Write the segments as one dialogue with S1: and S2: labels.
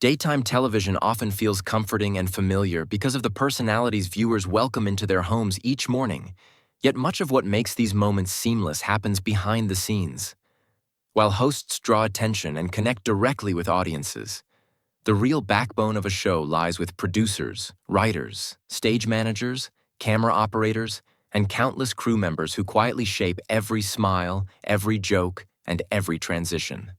S1: Daytime television often feels comforting and familiar because of the personalities viewers welcome into their homes each morning, yet much of what makes these moments seamless happens behind the scenes. While hosts draw attention and connect directly with audiences, the real backbone of a show lies with producers, writers, stage managers, camera operators, and countless crew members who quietly shape every smile, every joke, and every transition.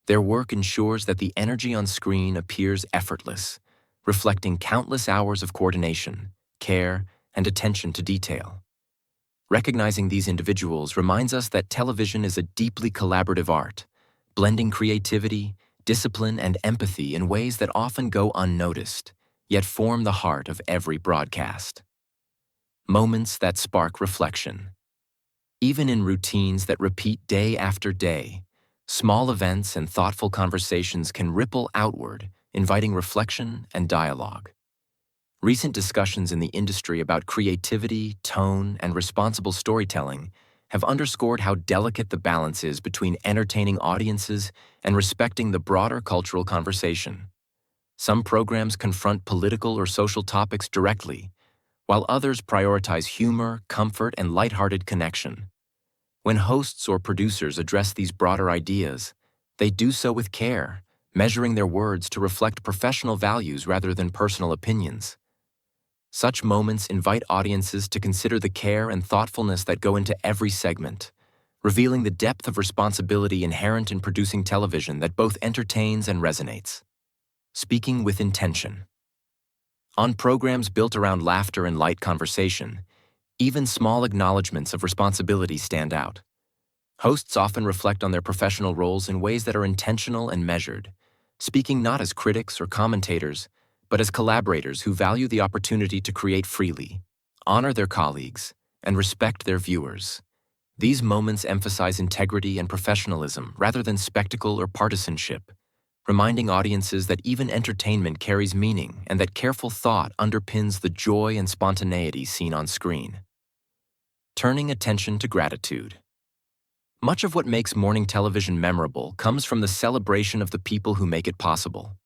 S1: Their work ensures that the energy on screen appears effortless, reflecting countless hours of coordination, care, and attention to detail. Recognizing these individuals reminds us that television is a deeply collaborative art, blending creativity, discipline, and empathy in ways that often go unnoticed, yet form the heart of every broadcast. Moments that spark reflection. Even in routines that repeat day after day, small events and thoughtful conversations can ripple outward, inviting reflection and dialogue. Recent discussions in the industry about creativity, tone, and responsible storytelling have underscored how delicate the balance is between entertaining audiences and respecting the broader cultural conversation. Some programs confront political or social topics directly, while others prioritize humor, comfort, and lighthearted connection. When hosts or producers address these broader ideas, they do so with care, measuring their words to reflect professional values rather than personal opinions. Such moments invite audiences to consider the care and thoughtfulness that go into every segment, revealing the depth of responsibility inherent in producing television that both entertains and resonates. Speaking with intention. On programs built around laughter and light conversation, even small acknowledgments of responsibility stand out. Hosts often reflect on their professional roles in ways that are intentional and measured, speaking not as critics or commentators, but as collaborators who value the opportunity to create freely, honor their colleagues, and respect their viewers. These moments emphasize integrity and professionalism rather than spectacle or partisanship, reminding audiences that even entertainment carries meaning and that careful thought underpins the joy and spontaneity seen on screen. Turning attention to gratitude. Much of what makes morning television memorable comes from the celebration of the people who make it possible.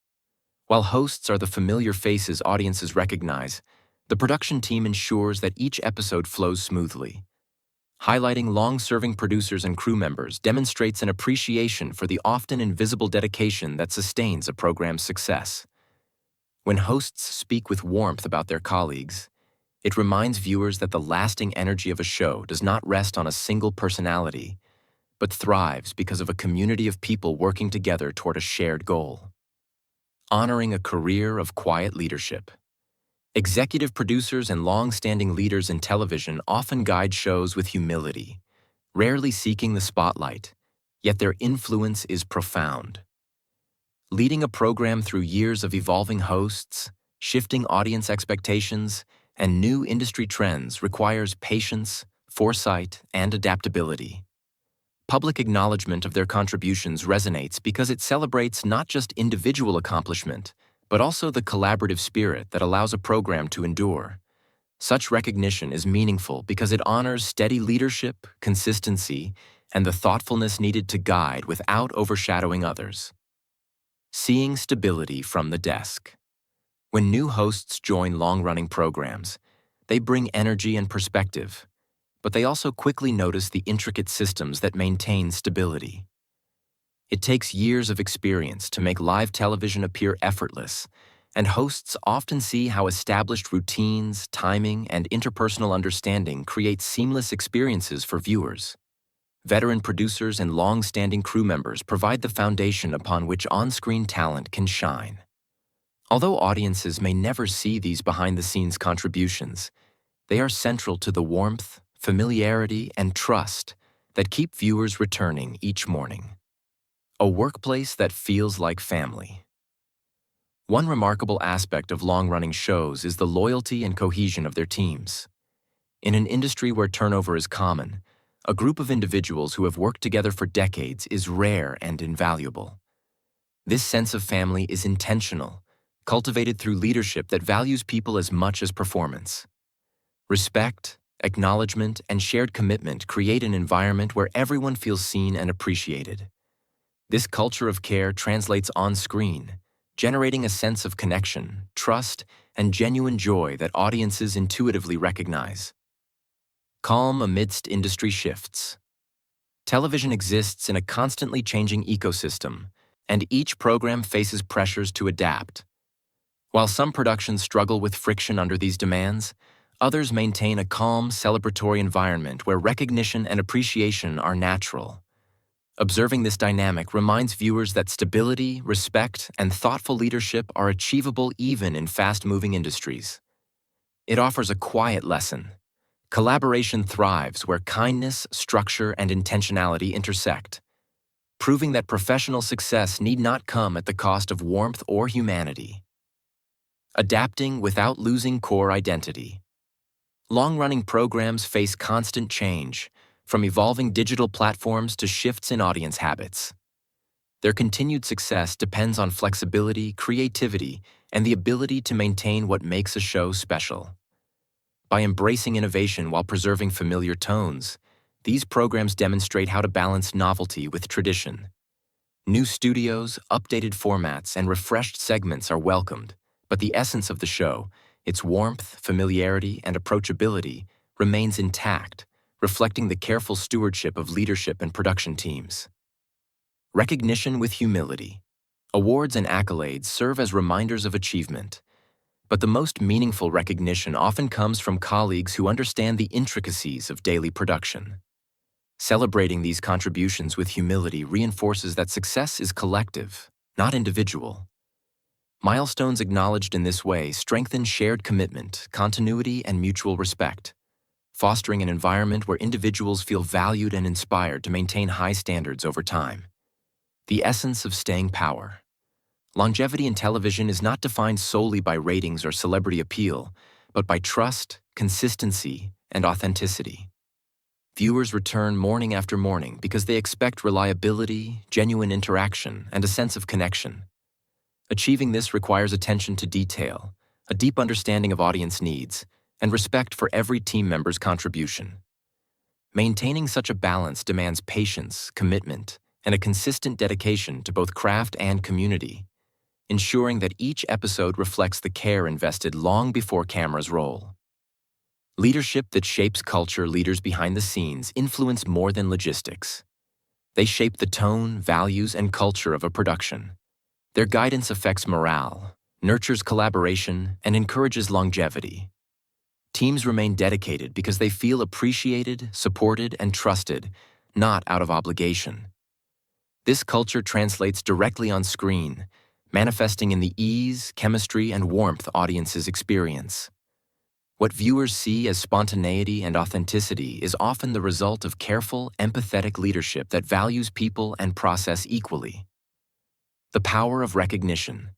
S1: While hosts are the familiar faces audiences recognize, the production team ensures that each episode flows smoothly. Highlighting long-serving producers and crew members demonstrates an appreciation for the often invisible dedication that sustains a program's success. When hosts speak with warmth about their colleagues, it reminds viewers that the lasting energy of a show does not rest on a single personality, but thrives because of a community of people working together toward a shared goal. Honoring a career of quiet leadership. Executive producers and long-standing leaders in television often guide shows with humility, rarely seeking the spotlight, yet their influence is profound. Leading a program through years of evolving hosts, shifting audience expectations, and new industry trends requires patience, foresight, and adaptability. Public acknowledgement of their contributions resonates because it celebrates not just individual accomplishment, but also the collaborative spirit that allows a program to endure. Such recognition is meaningful because it honors steady leadership, consistency, and the thoughtfulness needed to guide without overshadowing others. Seeing stability from the desk. When new hosts join long-running programs, they bring energy and perspective, but they also quickly notice the intricate systems that maintain stability. It takes years of experience to make live television appear effortless, and hosts often see how established routines, timing, and interpersonal understanding create seamless experiences for viewers. Veteran producers and long-standing crew members provide the foundation upon which on-screen talent can shine. Although audiences may never see these behind-the-scenes contributions, they are central to the warmth, familiarity, and trust that keep viewers returning each morning. A workplace that feels like family. One remarkable aspect of long-running shows is the loyalty and cohesion of their teams. In an industry where turnover is common, a group of individuals who have worked together for decades is rare and invaluable. This sense of family is intentional, cultivated through leadership that values people as much as performance. Respect, acknowledgement, and shared commitment create an environment where everyone feels seen and appreciated. This culture of care translates on screen, generating a sense of connection, trust, and genuine joy that audiences intuitively recognize. Calm amidst industry shifts. Television exists in a constantly changing ecosystem, and each program faces pressures to adapt. While some productions struggle with friction under these demands, others maintain a calm, celebratory environment where recognition and appreciation are natural. Observing this dynamic reminds viewers that stability, respect, and thoughtful leadership are achievable even in fast-moving industries. It offers a quiet lesson. Collaboration thrives where kindness, structure, and intentionality intersect, proving that professional success need not come at the cost of warmth or humanity. Adapting without losing core identity. Long-running programs face constant change, from evolving digital platforms to shifts in audience habits. Their continued success depends on flexibility, creativity, and the ability to maintain what makes a show special. By embracing innovation while preserving familiar tones, these programs demonstrate how to balance novelty with tradition. New studios, updated formats, and refreshed segments are welcomed, but the essence of the show, its warmth, familiarity, and approachability, remains intact, reflecting the careful stewardship of leadership and production teams. Recognition with humility. Awards and accolades serve as reminders of achievement, but the most meaningful recognition often comes from colleagues who understand the intricacies of daily production. Celebrating these contributions with humility reinforces that success is collective, not individual. Milestones acknowledged in this way strengthen shared commitment, continuity, and mutual respect, fostering an environment where individuals feel valued and inspired to maintain high standards over time. The essence of staying power. Longevity in television is not defined solely by ratings or celebrity appeal, but by trust, consistency, and authenticity. Viewers return morning after morning because they expect reliability, genuine interaction, and a sense of connection. Achieving this requires attention to detail, a deep understanding of audience needs, and respect for every team member's contribution. Maintaining such a balance demands patience, commitment, and a consistent dedication to both craft and community, ensuring that each episode reflects the care invested long before cameras roll. Leadership that shapes culture. Leaders behind the scenes influence more than logistics. They shape the tone, values, and culture of a production. Their guidance affects morale, nurtures collaboration, and encourages longevity. Teams remain dedicated because they feel appreciated, supported, and trusted, not out of obligation. This culture translates directly on screen, manifesting in the ease, chemistry, and warmth audiences experience. What viewers see as spontaneity and authenticity is often the result of careful, empathetic leadership that values people and process equally. The power of recognition.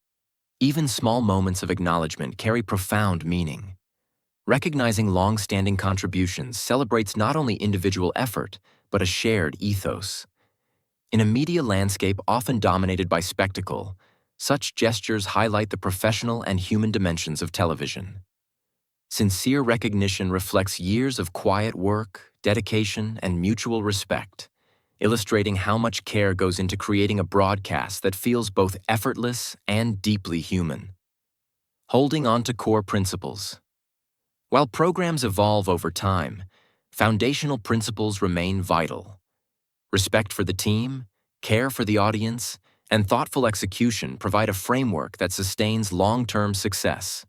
S1: Even small moments of acknowledgement carry profound meaning. Recognizing long-standing contributions celebrates not only individual effort, but a shared ethos. In a media landscape often dominated by spectacle, such gestures highlight the professional and human dimensions of television. Sincere recognition reflects years of quiet work, dedication, and mutual respect, illustrating how much care goes into creating a broadcast that feels both effortless and deeply human. Holding on to core principles. While programs evolve over time, foundational principles remain vital. Respect for the team, care for the audience, and thoughtful execution provide a framework that sustains long-term success.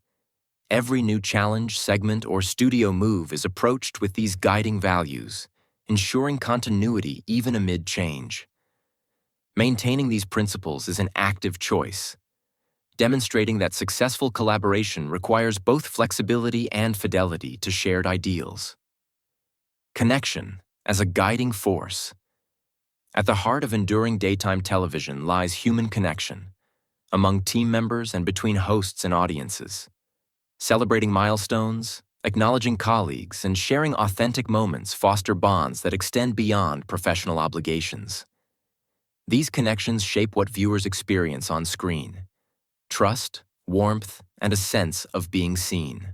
S1: Every new challenge, segment, or studio move is approached with these guiding values, ensuring continuity even amid change. Maintaining these principles is an active choice, demonstrating that successful collaboration requires both flexibility and fidelity to shared ideals. Connection as a guiding force. At the heart of enduring daytime television lies human connection, among team members and between hosts and audiences. Celebrating milestones, acknowledging colleagues, and sharing authentic moments foster bonds that extend beyond professional obligations. These connections shape what viewers experience on screen: trust, warmth, and a sense of being seen.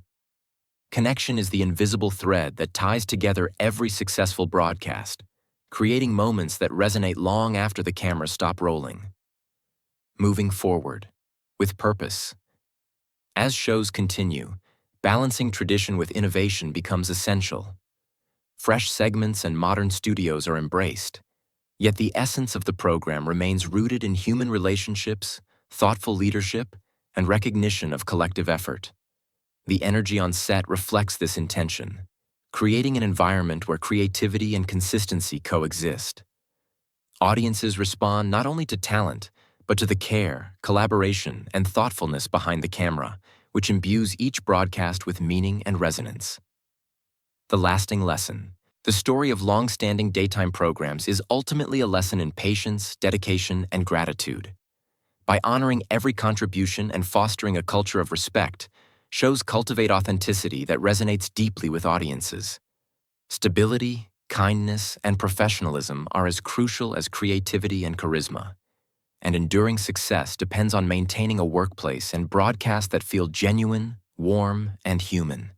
S1: Connection is the invisible thread that ties together every successful broadcast, creating moments that resonate long after the cameras stop rolling. Moving forward. with purpose. As shows continue, balancing tradition with innovation becomes essential. Fresh segments and modern studios are embraced, yet the essence of the program remains rooted in human relationships, thoughtful leadership, and recognition of collective effort. The energy on set reflects this intention, creating an environment where creativity and consistency coexist. Audiences respond not only to talent, but to the care, collaboration, and thoughtfulness behind the camera, which imbues each broadcast with meaning and resonance. The lasting lesson. The story of long-standing daytime programs is ultimately a lesson in patience, dedication, and gratitude. By honoring every contribution and fostering a culture of respect, shows cultivate authenticity that resonates deeply with audiences. Stability, kindness, and professionalism are as crucial as creativity and charisma, and enduring success depends on maintaining a workplace and broadcasts that feel genuine, warm, and human.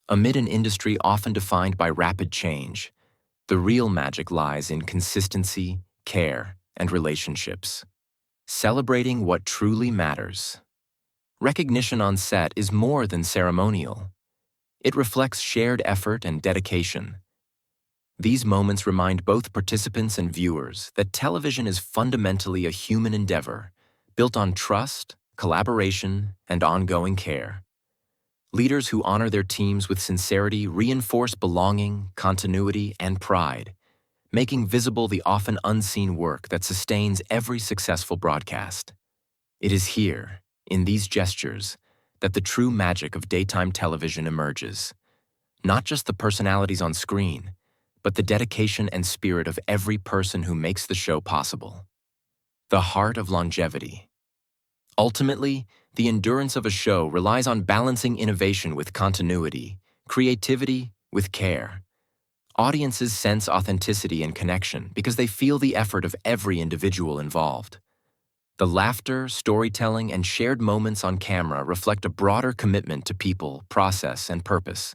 S1: Amid an industry often defined by rapid change, the real magic lies in consistency, care, and relationships. Celebrating what truly matters. Recognition on set is more than ceremonial. It reflects shared effort and dedication. These moments remind both participants and viewers that television is fundamentally a human endeavor, built on trust, collaboration, and ongoing care. Leaders who honor their teams with sincerity reinforce belonging, continuity, and pride, making visible the often unseen work that sustains every successful broadcast. It is here, in these gestures, that the true magic of daytime television emerges. Not just the personalities on screen, but the dedication and spirit of every person who makes the show possible. The heart of longevity. Ultimately, the endurance of a show relies on balancing innovation with continuity, creativity with care. Audiences sense authenticity and connection because they feel the effort of every individual involved. The laughter, storytelling, and shared moments on camera reflect a broader commitment to people, process, and purpose.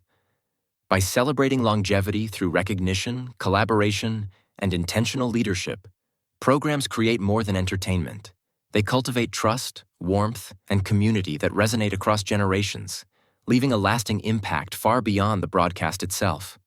S1: By celebrating longevity through recognition, collaboration, and intentional leadership, programs create more than entertainment. They cultivate trust, warmth, and community that resonate across generations, leaving a lasting impact far beyond the broadcast itself.